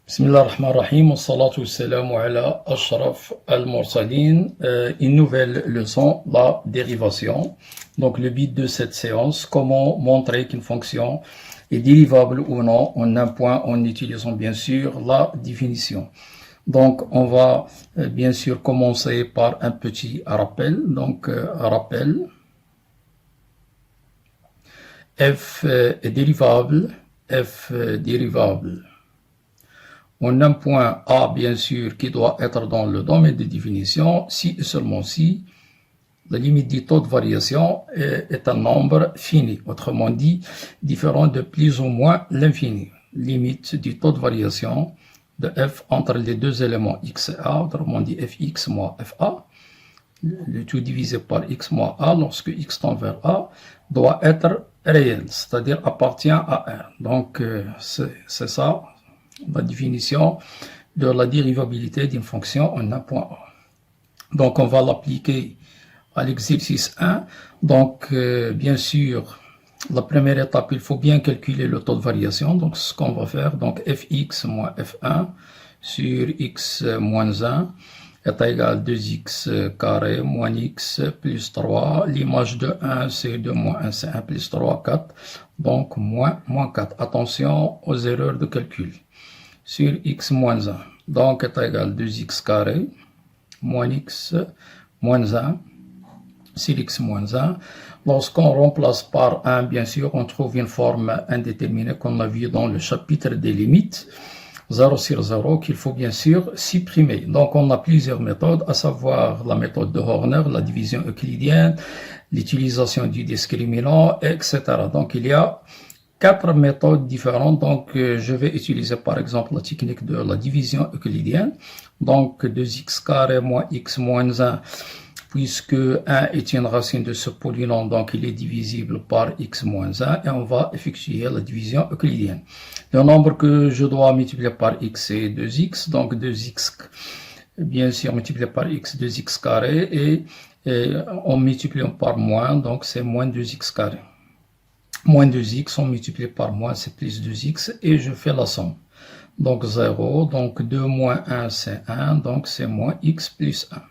بسم الله الرحمن الرحيم والصلاة والسلام على أشرف المرسلين. Une nouvelle leçon, la dérivation. Donc le but de cette séance, comment montrer qu'une fonction est dérivable ou non en un point en utilisant bien sûr la définition. Donc on va bien sûr commencer par un petit rappel. Donc rappel, f est dérivable, en un point A, bien sûr, qui doit être dans le domaine de définition, si et seulement si la limite du taux de variation est un nombre fini, autrement dit, différent de plus ou moins l'infini. Limite du taux de variation de f entre les deux éléments x et a, autrement dit fx moins fa, le tout divisé par x moins a, lorsque x tend vers a, doit être réel, c'est-à-dire appartient à R. Donc, c'est ça la définition de la dérivabilité d'une fonction en un point A. Donc, on va l'appliquer à l'exercice 1. Donc, bien sûr, la première étape, il faut bien calculer le taux de variation. Donc, ce qu'on va faire, donc fx moins f1 sur x moins 1 est égal à 2x carré moins x plus 3. L'image de 1, c'est 2 moins 1, c'est 1 plus 3, 4. Donc, moins 4. Attention aux erreurs de calcul. Sur x moins 1, donc est égal à 2x carré moins x moins 1 sur x moins 1. Lorsqu'on remplace par 1, bien sûr, on trouve une forme indéterminée qu'on a vu dans le chapitre des limites, 0 sur 0, qu'il faut bien sûr supprimer. Donc on a plusieurs méthodes, à savoir la méthode de Horner, la division euclidienne, l'utilisation du discriminant, etc. Donc il y a 4 méthodes différentes. Donc je vais utiliser par exemple la technique de la division euclidienne. Donc 2x carré moins x moins 1, puisque 1 est une racine de ce polynôme, donc il est divisible par x moins 1, et on va effectuer la division euclidienne. Le nombre que je dois multiplier par x c'est 2x, donc 2x bien sûr multiplié par x, 2x carré, et on multiplie par moins, donc c'est moins 2x carré. Moins 2x, on multiplie par moins, c'est plus 2x, et je fais la somme. Donc 0, donc 2 moins 1, c'est 1, donc c'est moins x plus 1.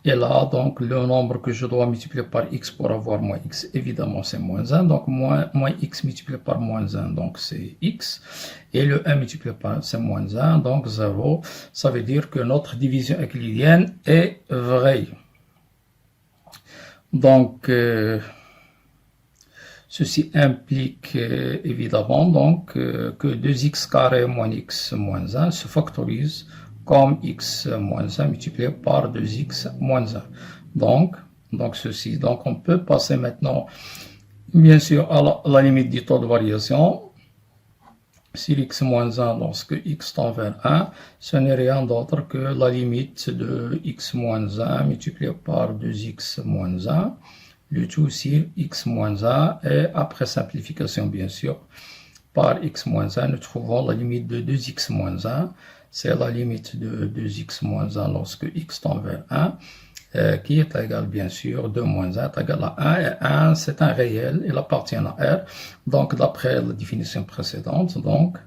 Et là, donc, le nombre que je dois multiplier par x pour avoir moins x, évidemment, c'est moins 1. Donc, moins x multiplié par moins 1, donc c'est x. Et le 1 multiplié par, c'est moins 1, donc 0. Ça veut dire que notre division euclidienne est vraie. Donc, ceci implique évidemment donc que 2x carré moins x moins 1 se factorise comme x moins 1 multiplié par 2x moins 1. Donc ceci. Donc on peut passer maintenant, bien sûr, à la limite du taux de variation. Sur x moins 1, lorsque x tend vers 1, ce n'est rien d'autre que la limite de x moins 1 multiplié par 2x moins 1. Le tout sur x moins 1, et après simplification bien sûr par x moins 1, nous trouvons la limite de 2x moins 1, c'est la limite de 2x moins 1 lorsque x tend vers 1, qui est égal bien sûr 2 moins 1 est égal à 1, et 1 c'est un réel, il appartient à R, donc d'après la définition précédente, donc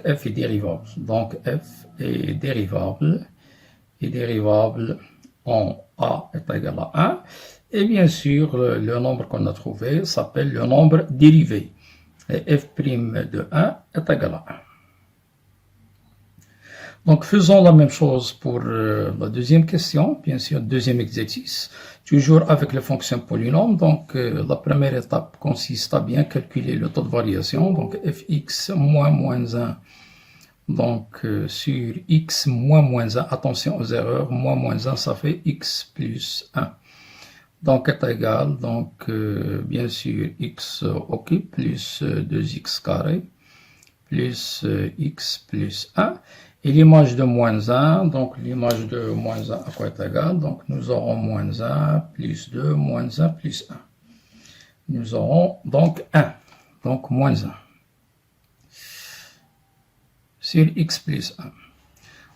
f est dérivable, donc f est dérivable en a est égal à 1, et bien sûr, le nombre qu'on a trouvé s'appelle le nombre dérivé. Et f' de 1 est égal à 1. Donc, faisons la même chose pour la deuxième question, bien sûr, deuxième exercice, toujours avec les fonctions polynômes. Donc, la première étape consiste à bien calculer le taux de variation. Donc, fx moins 1, donc sur x moins 1, attention aux erreurs, moins 1, ça fait x plus 1. Donc est égal, donc bien sûr x occupe plus 2x carré plus x plus 1, et l'image de moins 1, donc l'image de moins 1 à quoi est égal, donc nous aurons moins 1 plus 2 moins 1 plus 1. Nous aurons donc 1, donc moins 1 sur x plus 1.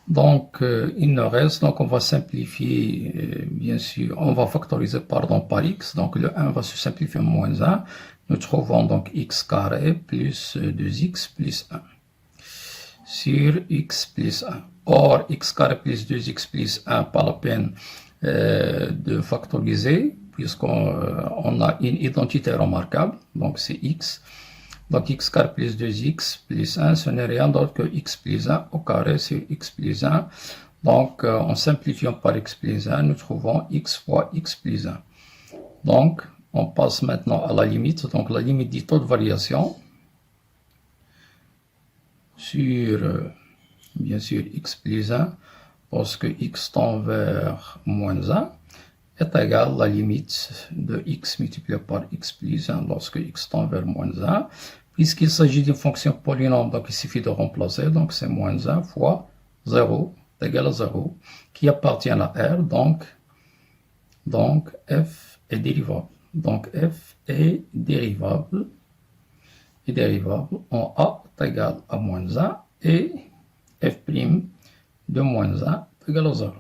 Donc, il nous reste, donc on va simplifier, bien sûr, on va factoriser, pardon, par x, donc le 1 va se simplifier en moins 1, nous trouvons donc x carré plus 2x plus 1. sur x plus 1. Or, x carré plus 2x plus 1, pas la peine de factoriser, puisqu'on a une identité remarquable, donc c'est x. Donc x carré plus 2x plus 1, ce n'est rien d'autre que x plus 1 au carré sur x plus 1. Donc en simplifiant par x plus 1, nous trouvons x fois x plus 1. Donc on passe maintenant à la limite. Donc la limite du taux de variation sur, bien sûr, x plus 1, lorsque x tend vers moins 1, est égal à la limite de x multiplié par x plus 1 lorsque x tend vers moins 1. Puisqu'il s'agit d'une fonction polynôme, donc il suffit de remplacer, donc c'est moins 1 fois 0 est égal à 0, qui appartient à R, donc f est dérivable. Donc f est dérivable en A est égal à moins 1 et f' de moins 1 est égal à 0.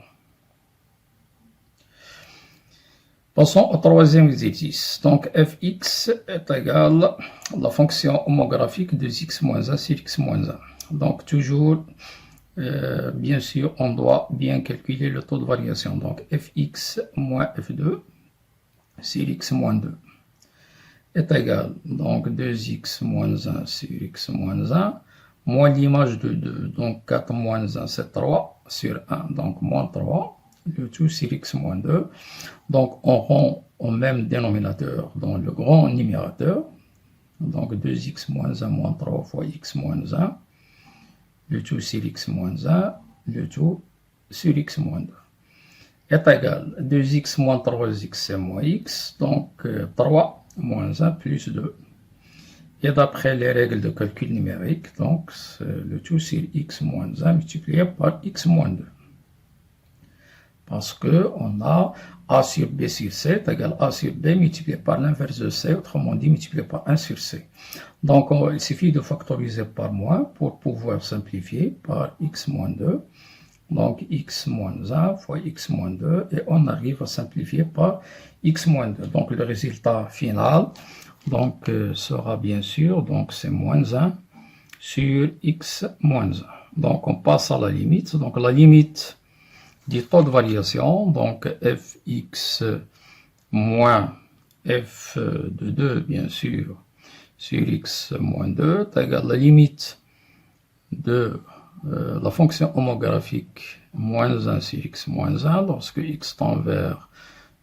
Passons au troisième exercice. Donc, fx est égal à la fonction homographique de x moins 1 sur x moins 1. Donc, toujours, bien sûr, on doit bien calculer le taux de variation. Donc, fx moins f2 sur x moins 2 est égal, donc 2x moins 1 sur x moins 1, moins l'image de 2, donc 4 moins 1, c'est 3 sur 1, donc moins 3. Le tout sur x moins 2. Donc, on rend au même dénominateur dans le grand numérateur. Donc, 2x moins 1 moins 3 fois x moins 1. Le tout sur x moins 1. Le tout sur x moins 2. Est égal 2x moins 3x, c'est moins x. Donc, 3 moins 1 plus 2. Et d'après les règles de calcul numérique, donc, le tout sur x moins 1 multiplié par x moins 2. Parce qu'on a A sur B sur C est égal à A sur B multiplié par l'inverse de C, autrement dit multiplié par 1 sur C. Donc il suffit de factoriser par moins pour pouvoir simplifier par x moins 2. Donc x moins 1 fois x moins 2 et on arrive à simplifier par x moins 2. Donc le résultat final donc, sera bien sûr, donc c'est moins 1 sur x moins 1. Donc on passe à la limite. Donc la limite du taux de variation, donc fx moins f de 2, bien sûr, sur x moins 2, est égal à la limite de la fonction homographique moins 1 sur x moins 1, lorsque x tend vers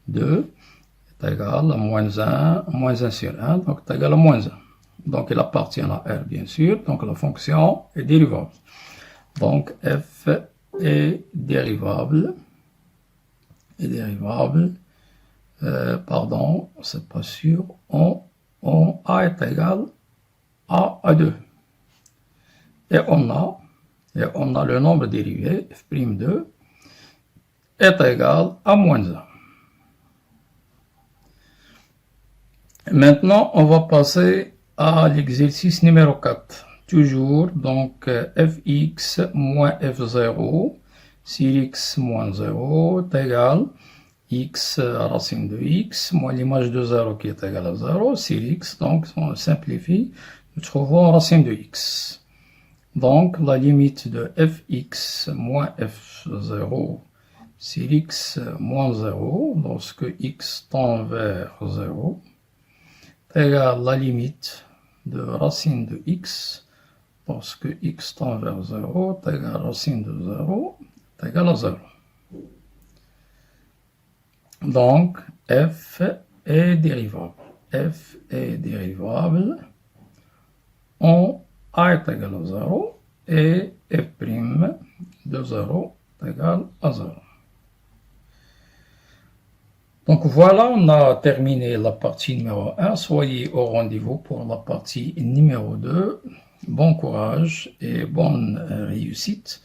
2, est égal à moins 1 sur 1, donc est égal à moins 1. Donc il appartient à R, bien sûr, donc la fonction est dérivable. Donc f est dérivable, pardon, c'est pas sûr, en A est égal à 2. Et on a le nombre dérivé, f'2, est égal à moins 1. Maintenant, on va passer à l'exercice numéro 4. Toujours, donc, fx moins f0 sur x moins 0 est égal x racine de x moins l'image de 0 qui est égale à 0 sur x. Donc, on simplifie, nous trouvons racine de x. Donc, la limite de fx moins f0 sur x moins 0, lorsque x tend vers 0, est égal à la limite de racine de x, parce que x tend vers 0 est égal à racine de 0 est égal à 0. Donc, f est dérivable. F est dérivable en a est égal à 0 et f' de 0 est égal à 0. Donc voilà, on a terminé la partie numéro 1. Soyez au rendez-vous pour la partie numéro 2. Bon courage et bonne réussite.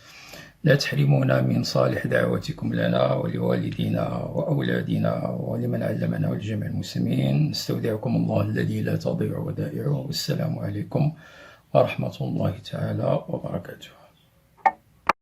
لا تحرمونا من صالح دعواتكم لنا ولوالدينا وأولادنا ولمن علمنا ولجميع المسلمين. نستودعكم الله الذي لا تضيع ودائعه. والسلام عليكم ورحمة الله تعالى وبركاته.